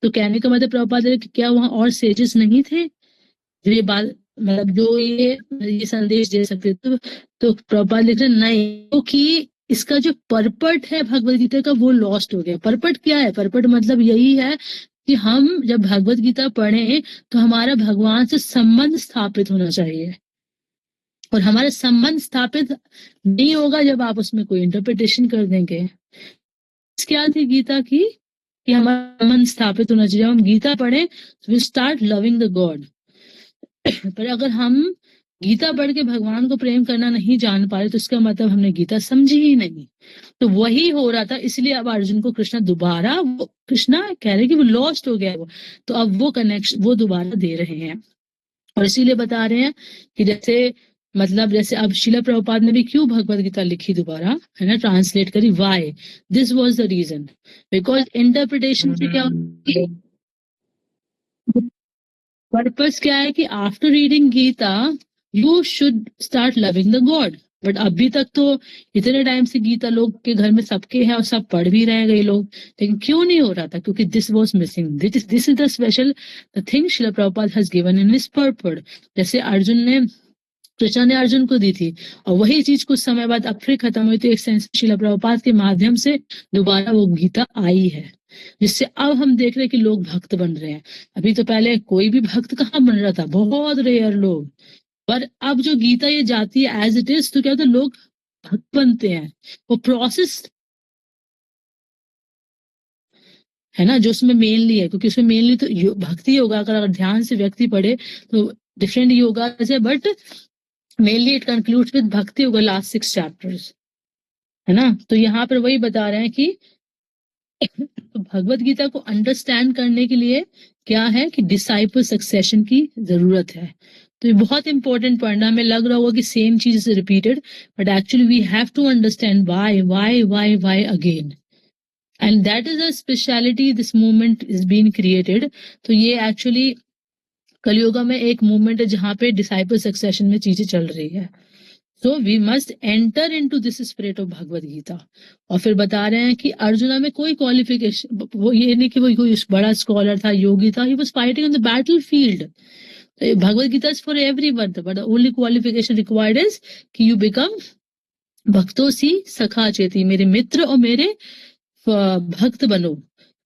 तो कहने का मतलब प्रभुपाद कि क्या वहां और सेजेस नहीं थे जो ये बात मतलब जो ये संदेश दे सकते? तो प्रभुपाद लिख रहे नहीं, क्योंकि इसका जो पर्पट है भगवत गीता का वो लॉस्ट हो गया। पर्पट क्या है? पर्पट मतलब यही है कि हम जब भगवत गीता पढ़ें तो हमारा भगवान से संबंध स्थापित होना चाहिए, और हमारा संबंध स्थापित नहीं होगा जब आप उसमें कोई इंटरप्रिटेशन कर देंगे। क्या थी गीता की कि हमारा मन स्थापित होना चाहिए। जब हम गीता पढ़ें तो we start loving the God. पर अगर हम गीता पढ़ के भगवान को प्रेम करना नहीं जान पा रहे तो इसका मतलब हमने गीता समझी ही नहीं। तो वही हो रहा था, इसलिए अब अर्जुन को कृष्णा दोबारा, वो कृष्णा कह रहे कि वो लॉस्ट हो गया वो, तो अब वो कनेक्शन वो दोबारा दे रहे हैं। और इसीलिए बता रहे हैं कि जैसे मतलब जैसे अब शिला प्रभुपाद ने भी क्यों भगवत गीता लिखी दोबारा, है ना, ट्रांसलेट करी, why this was the reason, because interpretation से क्या पर्पस क्या है कि after reading Gita you should start loving the God. But अभी तक तो इतने टाइम से गीता लोग के घर में सबके है और सब पढ़ भी रहे गए लोग, लेकिन क्यों नहीं हो रहा था? क्योंकि this was missing, this is the special the thing Srila Prabhupada has given in his purpose. जैसे अर्जुन ने कृष्णा ने अर्जुन को दी थी, और वही चीज कुछ समय बाद अब फिर खत्म हुई, तो एक सेंस शिला प्रभुपाद के माध्यम से दोबारा वो गीता आई है, जिससे अब हम देख रहे हैं कि लोग भक्त बन रहे हैं। अभी तो पहले कोई भी भक्त कहाँ बन रहा था, बहुत रेयर लोग। पर अब जो गीता ये जाती है एज इट इज, तो क्या होता है, लोग भक्त बनते हैं। वो प्रोसेस है ना जो उसमें मेनली है, क्योंकि उसमें मेनली तो भक्ति योगा अगर ध्यान से व्यक्ति पढ़े तो डिफरेंट योगा से, but mainly it concludes with भक्ति योगा लास्ट 6 चैप्टर्स, है ना। तो यहाँ पर वही बता रहे हैं कि तो भगवत गीता को अंडरस्टैंड करने के लिए क्या है कि डिसाइपल सक्सेशन की जरूरत है। तो ये बहुत इंपॉर्टेंट पॉइंट, हमें लग रहा होगा कि सेम चीज is repeated, but actually we have to understand why again, and that is a speciality this movement is being created. तो ये एक्चुअली कलयुगा में एक मूवमेंट है जहाँ पे डिसाइपल सक्सेशन में चीजें चल रही है। So we must enter into this spirit of Bhagavad Gita. और फिर बता रहे हैं कि अर्जुना में कोई क्वालिफिकेशन, वो ये नहीं कि वो कोई बड़ा स्कॉलर था, योगी था, he was fighting on the battlefield. Bhagavad Gita is for everyone, but only qualification required is कि यू बिकम भक्तों सी सखा चेती, मेरे मित्र और मेरे भक्त बनो,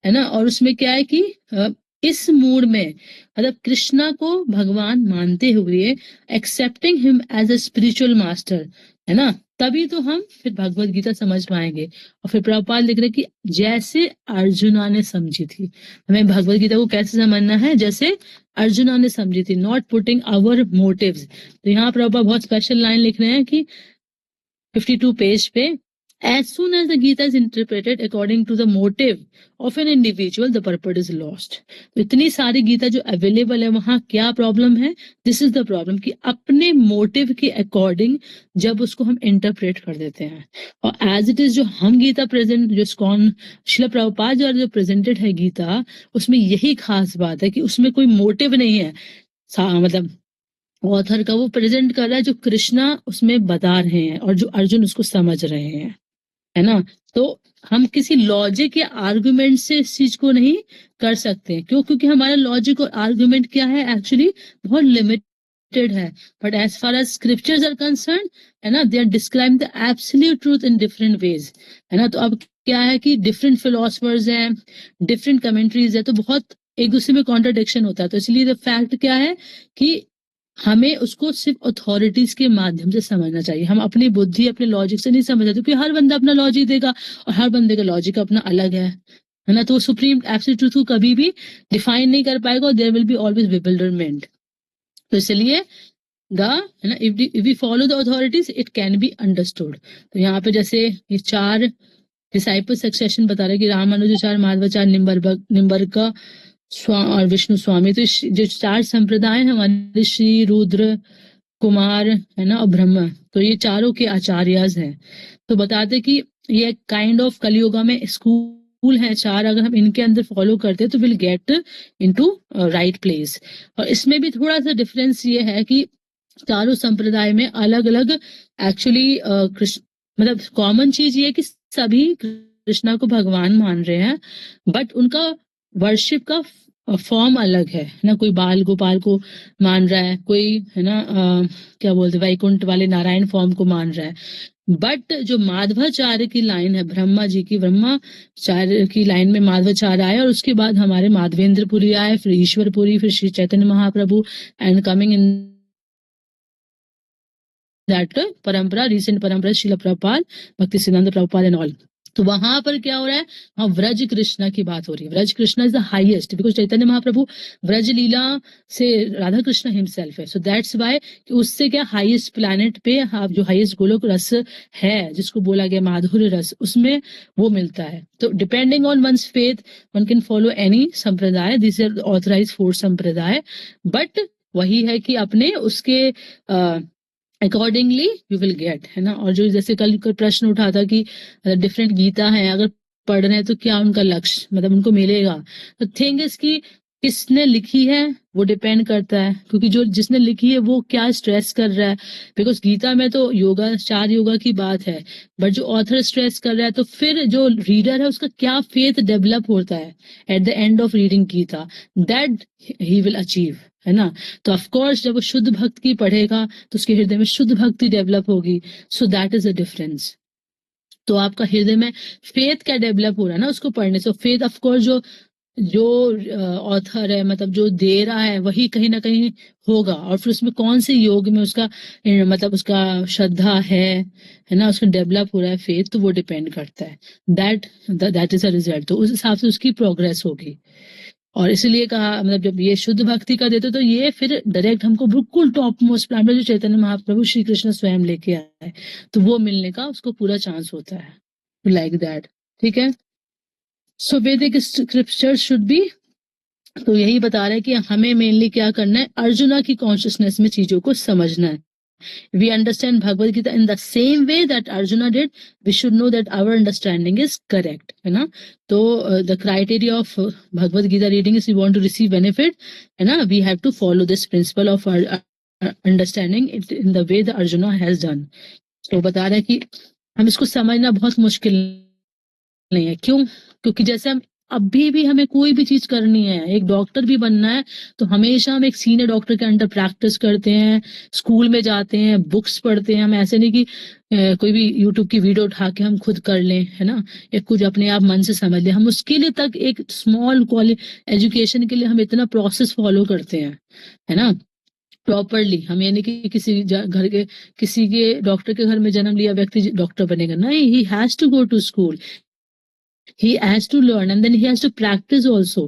है ना। और उसमें क्या है कि इस मूड में मतलब कृष्णा को भगवान मानते हुए accepting him as a spiritual master, है ना, तभी तो हम फिर भगवत गीता समझ पाएंगे। और फिर प्रभुपाद लिख रहे कि जैसे अर्जुना ने समझी थी, हमें भगवत गीता को कैसे समझना है, जैसे अर्जुना ने समझी थी, नॉट पुटिंग आवर मोटिव्स। तो यहाँ प्रभुपाद बहुत स्पेशल लाइन लिख रहे हैं कि 52 पेज पे, as soon as the Gita is interpreted according to the motive of an individual, the purpose is lost. तो इतनी सारी गीता जो अवेलेबल है वहां क्या प्रॉब्लम है? दिस इज द प्रॉब्लम कि अपने मोटिव के अकॉर्डिंग जब उसको हम इंटरप्रेट कर देते हैं, और एज इट इज जो हम गीता प्रेजेंट जो स्कॉन शिला प्रभुपाद द्वारा जो प्रेजेंटेड है गीता, उसमें यही खास बात है कि उसमें कोई मोटिव नहीं है, मतलब ऑथर का वो प्रेजेंट कर रहा है जो कृष्णा उसमें बता रहे हैं और जो अर्जुन उसको समझ रहे हैं, है ना। तो हम किसी लॉजिक या आर्गुमेंट से इस चीज को नहीं कर सकते, क्यों? क्योंकि हमारा लॉजिक और आर्गुमेंट क्या है, एक्चुअली बहुत लिमिटेड है। But as far as scriptures are concerned, है ना, they are describe the absolute truth in different ways, है ना। तो अब क्या है कि डिफरेंट फिलोसफर्स हैं, डिफरेंट कमेंट्रीज है, तो बहुत एक दूसरे में कॉन्ट्रडिक्शन होता है। तो इसलिए द फैक्ट क्या है कि हमें उसको सिर्फ अथॉरिटीज के माध्यम से समझना चाहिए। हम अपनी बुद्धि अपने लॉजिक से नहीं समझ सकते, क्योंकि हर बंदा अपना लॉजिक देगा और हर बंदे का लॉजिक अपना अलग है ना। तो सुप्रीम एब्सोल्यूट ट्रूथ को कभी भी डिफाइन नहीं कर पाएगा और there will be always bewilderment. तो इसलिए है ना, if we follow the authorities it can be understood. तो यहाँ पे जैसे ये 4 डिसाइपल सक्सेशन बता रहे कि रामानुजाचार्य, माधवाचार्य, निम्बर्क और विष्णु स्वामी। तो जो 4 संप्रदाय है हमारे, श्री रुद्र कुमार, है ना, और ब्रह्मा, तो ये चारों के आचार्यज हैं। तो बताते कि ये काइंड ऑफ कलियुगा में स्कूल है 4, अगर हम इनके अंदर फॉलो करते तो will get into right place. और इसमें भी थोड़ा सा डिफरेंस ये है कि चारों संप्रदाय में अलग अलग एक्चुअली कृष्ण, मतलब कॉमन चीज ये है कि सभी कृष्णा को भगवान मान रहे हैं, बट उनका वर्शिप का फॉर्म अलग है ना। कोई बाल गोपाल को मान रहा है, कोई है ना क्या बोलते वैकुंठ वाले नारायण फॉर्म को मान रहा है। बट जो माधवाचार्य की लाइन है, ब्रह्मा जी की, ब्रह्माचार्य की लाइन में माधवाचार्य आए और उसके बाद हमारे माधवेंद्रपुरी आए, फिर ईश्वरपुरी, फिर Shri Chaitanya Mahaprabhu, and coming in that परंपरा, रिसेंट परंपरा शिला प्रभुपाद, भक्ति सिद्धांत प्रभुपाद एंड ऑल। तो वहां पर क्या हो रहा है, हाँ व्रज कृष्णा की बात हो रही है। Vraj Krishna is the highest, because Chaitanya Mahaprabhu Vraj lila से राधा कृष्ण हिमसेल्फ है। सो दैट्स वाई कि उससे क्या हाईएस्ट प्लैनेट पे आप जो हाईएस्ट गोलोक रस है, जिसको बोला गया माधुर्य रस, उसमें वो मिलता है। तो depending on one's faith one can follow any sampradaya, this are authorize 4 sampradaya, but वही है कि अपने उसके अकॉर्डिंगली यू विल गेट, है ना। और जो जैसे कल का प्रश्न उठा था कि डिफरेंट गीता है, अगर पढ़ रहे हैं तो क्या उनका लक्ष्य, मतलब उनको मिलेगा। तो थिंग इज कि किसने लिखी है वो डिपेंड करता है, क्योंकि जो जिसने लिखी है वो क्या स्ट्रेस कर रहा है। बिकॉज गीता में तो योगा, 4 योगा की बात है, बट जो ऑथर स्ट्रेस कर रहा है, तो फिर जो रीडर है उसका क्या फेथ डेवलप होता है at the end of reading Gita, that he will achieve, है ना। तो ऑफकोर्स जब वो शुद्ध भक्त की पढ़ेगा तो उसके हृदय में शुद्ध भक्ति डेवलप होगी। So that is a difference. तो आपका हृदय में फेथ क्या डेवलप हो रहा है ना उसको पढ़ने से। फेथ ऑफकोर्स जो जो ऑथर है, मतलब जो दे रहा है, वही कहीं ना कहीं होगा। और फिर उसमें कौन से योग में उसका मतलब उसका श्रद्धा है ना, उसका डेवलप हो रहा है फेथ, तो वो डिपेंड करता है। That is a result. तो उस हिसाब से उसकी प्रोग्रेस होगी। और इसलिए कहा, मतलब जब ये शुद्ध भक्ति का देते तो ये फिर डायरेक्ट हमको बिल्कुल टॉप मोस्ट प्लान जो चैतन्य महाप्रभु श्री कृष्ण स्वयं लेके आए, तो वो मिलने का उसको पूरा चांस होता है, लाइक दैट। ठीक है। सो वैदिक स्क्रिप्चर शुड बी, तो यही बता रहे हैं कि हमें मेनली क्या करना है, अर्जुना की कॉन्शियसनेस में चीजों को समझना है। We understand Bhagavad Gita in the same way that Arjuna did. We should know that our understanding is correct, है ना। तो the criteria of Bhagavad Gita reading is we want to receive benefit, है ना, we have to follow this principle of understanding it in the way the Arjuna has done. तो बता रहे हैं कि हम इसको समझना बहुत मुश्किल नहीं है। क्यों? क्योंकि जैसे हम अभी भी हमें कोई भी चीज करनी है, एक डॉक्टर भी बनना है, तो हमेशा हम एक सीनियर डॉक्टर के अंडर प्रैक्टिस करते हैं, स्कूल में जाते हैं, बुक्स पढ़ते हैं। हम ऐसे नहीं कि कोई भी यूट्यूब की वीडियो उठा के हम खुद कर लें, है ना, या कुछ अपने आप मन से समझ लें। हम उसके लिए तक एक स्मॉल एजुकेशन के लिए हम इतना प्रोसेस फॉलो करते हैं, है ना, प्रॉपरली। हम यानी कि किसी घर के किसी के डॉक्टर के घर में जन्म लिया व्यक्ति डॉक्टर बनेगा नहीं, he has to go to school, he has to learn and then he has to practice also,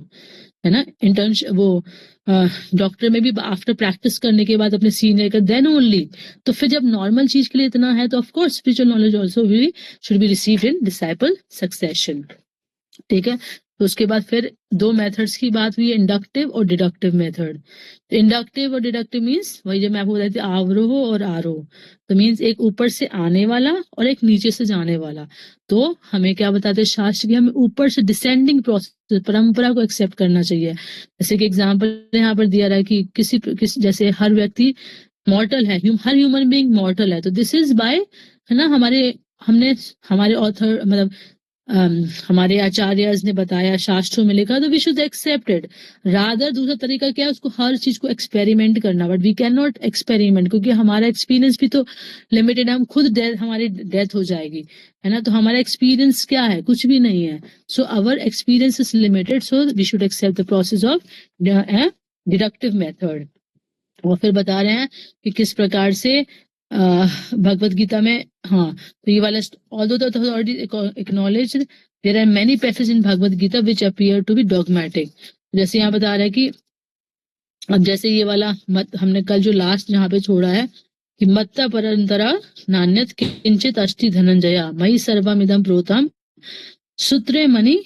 है ना। इंटर्नशिप वो डॉक्टर में भी आफ्टर प्रैक्टिस करने के बाद अपने सीनियर का देन ओनली। तो फिर जब नॉर्मल चीज के लिए इतना है, तो of course spiritual knowledge also भी should be received in disciple succession. ठीक है। तो उसके बाद फिर 2 मेथड्स की बात हुई, इंडक्टिव और डिडक्टिव मेथड। इंडक्टिव और डिडक्टिव मीन्स वही जो मैं आपको बताई थी, आवरोह और आरोह। तो मीन्स एक ऊपर से आने वाला और एक नीचे से जाने वाला। तो हमें क्या बताते हैं शास्त्र की, हमें ऊपर से डिसेंडिंग प्रोसेस, परंपरा को एक्सेप्ट करना चाहिए। जैसे कि एग्जाम्पल यहाँ पर दिया रहा है कि किसी जैसे हर व्यक्ति मॉर्टल है, हर ह्यूमन बीइंग मॉर्टल है। तो दिस इज बाय, है ना, हमने हमारे ऑथर मतलब हमारे आचार्यज ने बताया, शास्त्रों में लिखा, तो we should accept it. Rather दूसरा तरीका क्या है, उसको हर चीज को एक्सपेरिमेंट करना। But we can not experiment, क्योंकि हमारा एक्सपीरियंस भी तो लिमिटेड है। हम खुद हमारी डेथ हो जाएगी, है ना। तो हमारा एक्सपीरियंस क्या है, कुछ भी नहीं है। So our experience is limited, so we should accept the process of deductive method. और फिर बता रहे हैं कि किस प्रकार से भगवत गीता में, हाँ, तो ये वाला although the authority acknowledged there are many passages in Bhagavad Gita which appear to be dogmatic। जैसे यहाँ बता रहा है कि अब जैसे ये वाला मत हमने कल जो लास्ट जहाँ पे छोड़ा है कि मत्ता परंतरा नान्यत किंचित अस्ति धनंजया मयि सर्वमिदं प्रोतम सूत्रे मणि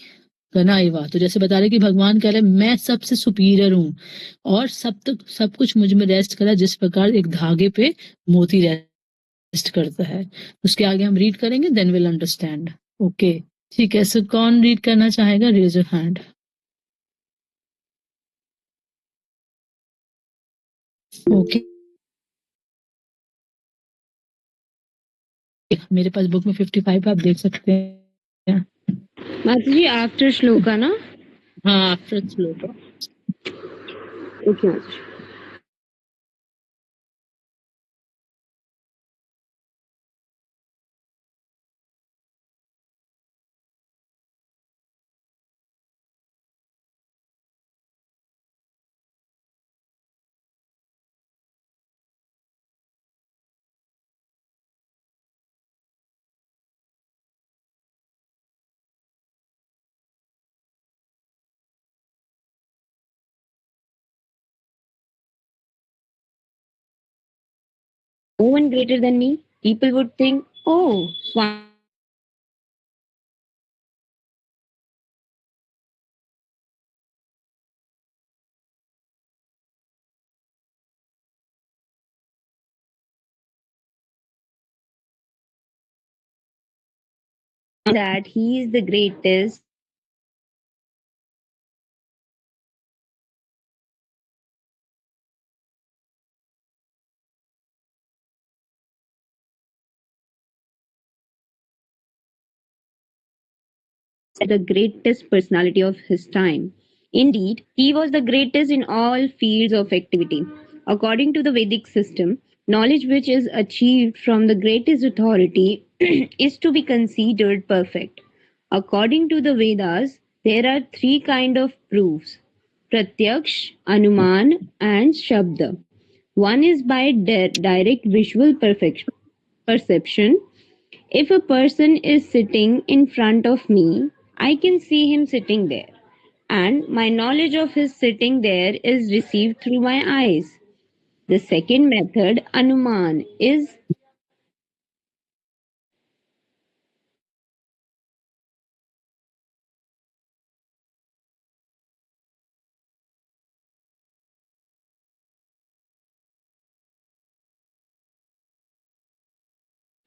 गनाइवा। तो जैसे बता रहे कि भगवान कह रहे मैं सबसे सुपीरियर हूँ और सब कुछ मुझ में रेस्ट करा, जिस प्रकार एक धागे पे मोती रेस्ट करता है। उसके आगे हम रीड करेंगे, देन विल अंडरस्टैंड। ओके, ठीक है। सो कौन रीड करना चाहेगा, रेज योर हैंड। ओके, मेरे पास बुक में 55 आप देख सकते हैं। माता जी आफ्टर श्लोका ना? हाँ, after Shloka. Okay, Mataji. No one greater than me. People would think, oh, Swami is great. That he is the greatest. The greatest personality of his time. Indeed, he was the greatest in all fields of activity. According to the Vedic system, knowledge which is achieved from the greatest authority is to be considered perfect. According to the Vedas, there are three kind of proofs: Pratyaksh, Anuman, and Shabda. One is by direct visual perception. If a person is sitting in front of me, I can see him sitting there, and my knowledge of his sitting there is received through my eyes. The second method, Anuman, is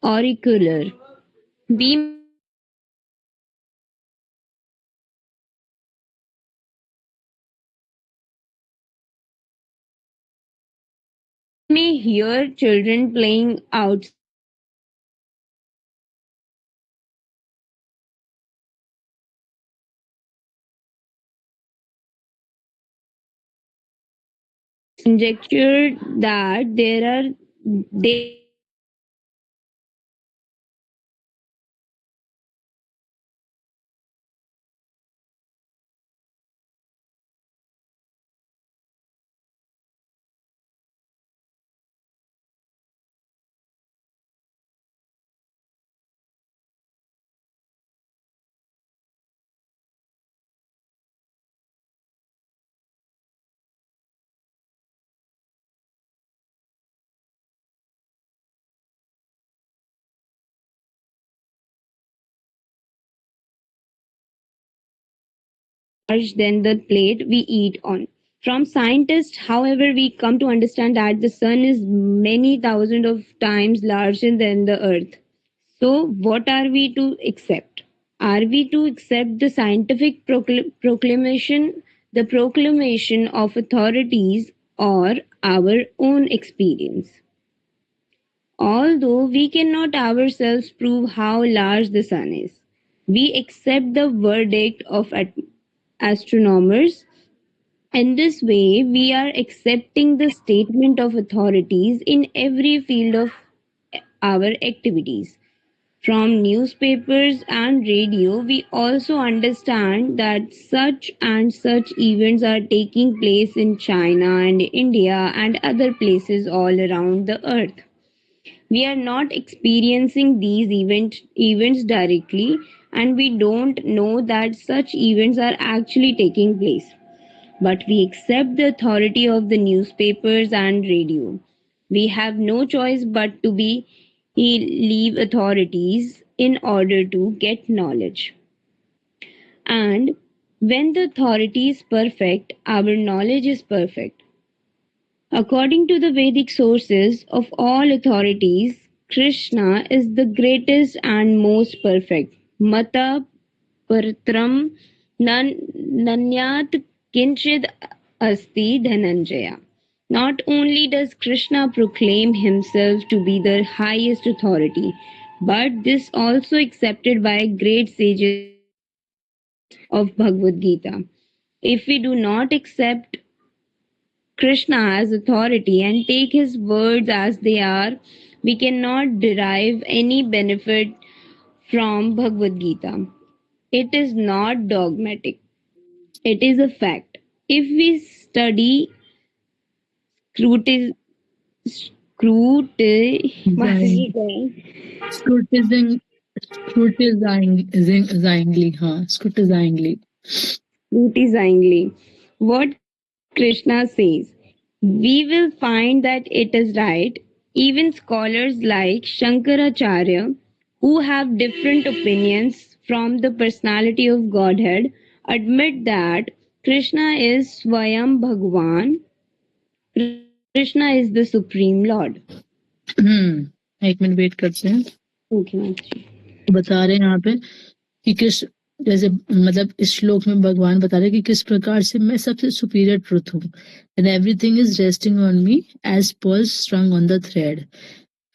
auricular. We may hear children playing outside, conjecture that they larger than the plate we eat on. From scientists, however, we come to understand that the sun is many thousands of times larger than the earth. So, what are we to accept? Are we to accept the scientific proclamation, the proclamation of authorities, or our own experience? Although we cannot ourselves prove how large the sun is, we accept the verdict of astronomers. In this way, we are accepting the statement of authorities in every field of our activities. From newspapers and radio, we also understand that such and such events are taking place in China and India and other places all around the earth. We are not experiencing these events directly, and we don't know that such events are actually taking place. But we accept the authority of the newspapers and radio. We have no choice but to be leave authorities in order to get knowledge. And when the authority is perfect, our knowledge is perfect. According to the Vedic sources of all authorities, Krishna is the greatest and most perfect. Mata Paratram Nanyat Kinchid Asti Dhananjaya. Not only does Krishna proclaim himself to be the highest authority, but this also accepted by great sages of Bhagavad Gita. If we do not accept Krishna as authority and take his words as they are, we cannot derive any benefit from Bhagavad Gita. It is not dogmatic, it is a fact. If we study scruti- Design. Scrutinizing, scrutinizingly, हाँ, scrutinizingly. scrutinizingly what Krishna says, we will find that it is right. Even scholars like Shankaracharya, who have different opinions from the personality of Godhead, admit that Krishna is Swayam Bhagwan, Krishna is the Supreme Lord. एक minute wait करते हैं. Okay, Mataji. बता रहे हैं यहाँ पे कि किस, जैसे मतलब इस श्लोक में भगवान बता रहे हैं कि किस प्रकार से मैं सबसे सुपीरियर ट्रुथ हूँ, and everything is resting on me as pearls strung on the thread,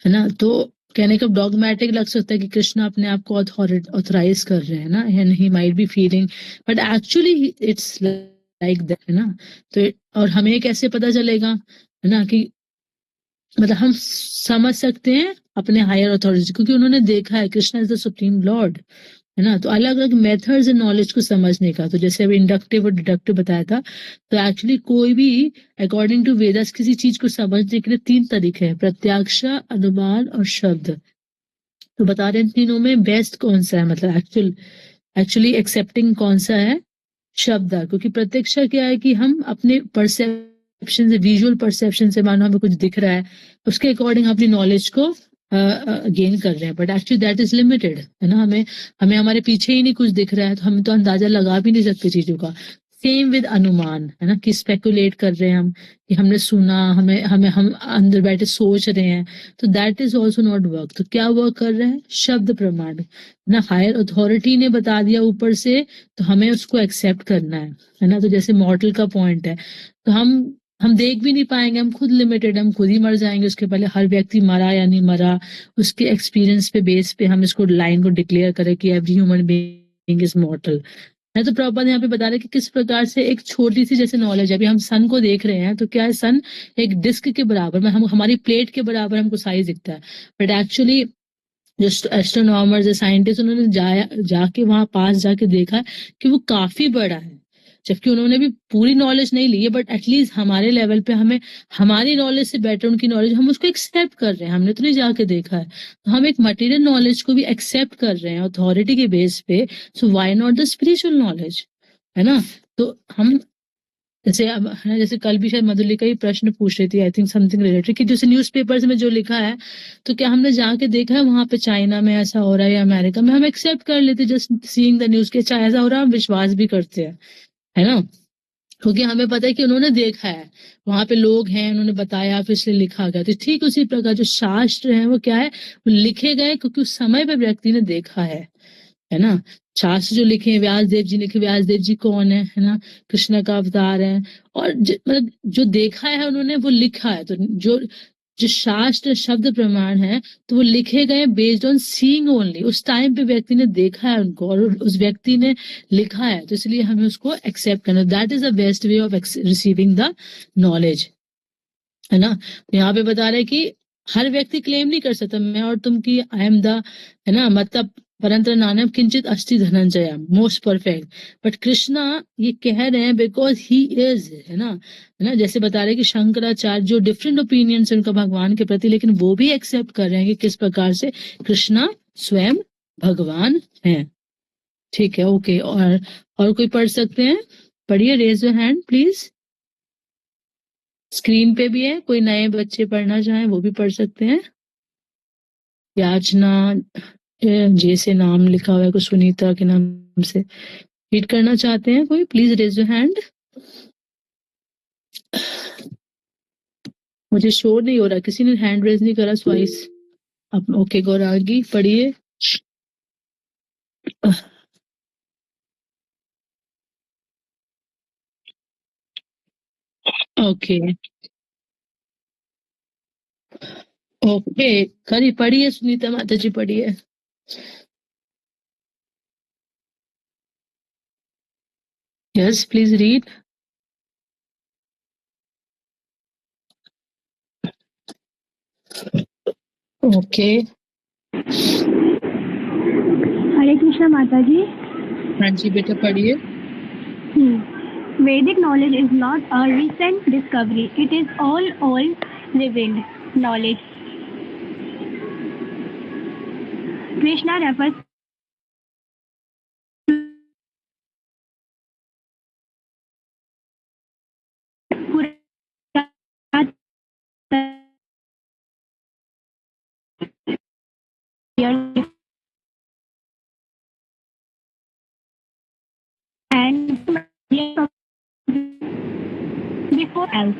है ना. तो कहने का डॉगमेटिक लग सकता है कि कृष्ण अपने आप को ऑथराइज कर रहे हैं ना, and he might be feeling, but actually it's like that, है ना. तो और हमें कैसे पता चलेगा, है ना, कि मतलब हम समझ सकते हैं अपने हायर अथॉरिटी, क्योंकि उन्होंने देखा है Krishna is the supreme Lord, है ना. तो अलग अलग मेथड्स है नॉलेज को समझने का. तो जैसे अभी इंडक्टिव और डिडक्टिव बताया था, तो एक्चुअली कोई भी अकॉर्डिंग टू वेदास किसी चीज को समझने के लिए 3 तरीके हैं, प्रत्यक्ष, अनुमान और शब्द. तो बता रहे हैं तीनों में बेस्ट कौन सा है, मतलब एक्चुअली एक्सेप्टिंग कौन सा है, शब्द. क्योंकि प्रत्यक्ष क्या है कि हम अपने परसेप्शन से, विजुअल परसेप्शन से, मानो हमें कुछ दिख रहा है, उसके अकॉर्डिंग अपनी नॉलेज को गेन कर रहे हैं, but actually that is limited, है ना. हमें हमें हमारे पीछे ही नहीं कुछ दिख रहा है, तो हम तो अंदाजा लगा भी नहीं सकते चीजों का. सेम विद अनुमान, है ना, कि स्पेकुलेट कर रहे हैं हम, कि हमने सुना, हमें हमें हम अंदर बैठे सोच रहे हैं, तो that is also not work. तो क्या वर्क कर रहे हैं, शब्द प्रमाण, ना. हायर अथॉरिटी ने बता दिया ऊपर से, तो हमें उसको एक्सेप्ट करना है ना. तो जैसे मॉर्टल का पॉइंट है, तो हम देख भी नहीं पाएंगे, हम खुद लिमिटेड, हम खुद ही मर जाएंगे. उसके पहले हर व्यक्ति मरा या नहीं मरा, उसके एक्सपीरियंस पे बेस पे हम इसको लाइन को डिक्लेयर करें कि एवरी ह्यूमन बीइंग इज मॉर्टल, है. तो प्रॉपर यहाँ पे बता रहे कि किस प्रकार से एक छोटी सी जैसे नॉलेज है, अभी हम सन को देख रहे हैं, तो क्या है, सन एक डिस्क के बराबर में, हम हमारी प्लेट के बराबर हमको साइज दिखता है, बट एक्चुअली जो एस्ट्रोनॉमर्स, साइंटिस्ट, उन्होंने जाके वहां पास जाके देखा कि वो काफी बड़ा है. जबकि उन्होंने भी पूरी नॉलेज नहीं ली है, बट एटलीस्ट हमारे लेवल पे हमें हमारी नॉलेज से बेटर उनकी नॉलेज, हम उसको एक्सेप्ट कर रहे हैं. हमने तो नहीं जाके देखा है, तो हम एक मटेरियल नॉलेज को भी एक्सेप्ट कर रहे हैं अथॉरिटी के बेस पे. So why not the spiritual knowledge, है ना. तो हम जैसे अब है ना, जैसे कल भी शायद मधुलिका ही प्रश्न पूछ रही थी, आई थिंक समथिंग रिलेटेड, कि जैसे न्यूज़पेपर्स में जो लिखा है, तो क्या हमने जाके देखा है वहां पे चाइना में ऐसा हो रहा है या अमेरिका में, हम एक्सेप्ट कर लेते जस्ट सीइंग द न्यूज के, चाहे ऐसा हो रहा है हम विश्वास भी करते हैं, है ना. क्योंकि हमें पता है कि उन्होंने देखा है, वहां पे लोग हैं, उन्होंने बताया, फिर इसलिए लिखा गया. तो ठीक उसी प्रकार जो शास्त्र है वो क्या है, वो लिखे गए क्योंकि उस समय पे व्यक्ति ने देखा है ना. शास्त्र जो लिखे हैं, व्यास देव जी लिखे, व्यास देव जी कौन है ना, कृष्ण का अवतार है. और मतलब जो देखा है उन्होंने वो लिखा है. तो जो जो शास्त्र शब्द प्रमाण है, तो वो लिखे गए बेस्ड ऑन सीइंग ओनली. उस टाइम पे व्यक्ति ने देखा है उनको, और उस व्यक्ति ने लिखा है, तो इसलिए हमें उसको एक्सेप्ट करना. That is the best way of receiving the knowledge, है ना. तो यहाँ पे बता रहे कि हर व्यक्ति क्लेम नहीं कर सकता मैं और तुम की आई एम द, है ना, मतलब परंतर नान्यम किंचित अस्ति Dhananjay most perfect, but Krishna ये कह रहे हैं बिकॉज ही इज, है ना. जैसे बता रहे हैं कि शंकराचार्य जो डिफरेंट ओपिनियंस है उनका भगवान के प्रति, लेकिन वो भी एक्सेप्ट कर रहे हैं कि किस प्रकार से कृष्णा स्वयं भगवान है. ठीक है, ओके. और कोई पढ़ सकते हैं, पढ़िए, raise your hand please. Screen पे भी है, कोई नए बच्चे पढ़ना चाहें वो भी पढ़ सकते हैं. याचना, जैसे नाम लिखा हुआ है, कुछ सुनीता के नाम से रीड करना चाहते हैं कोई, प्लीज रेज योर हैंड. मुझे शो नहीं हो रहा, किसी ने हैंड रेज नहीं करा स्वाइस. आप ओके, गौरागी पढ़िए. ओके ओके, खरी पढ़िए, सुनीता माता जी पढ़िए. Yes, please read. Okay. हरे कृष्णा माता जी. हाँ जी बेटा पढ़िए. Vedic knowledge is not a recent discovery. It is all revealed knowledge. Krishna refers and before else.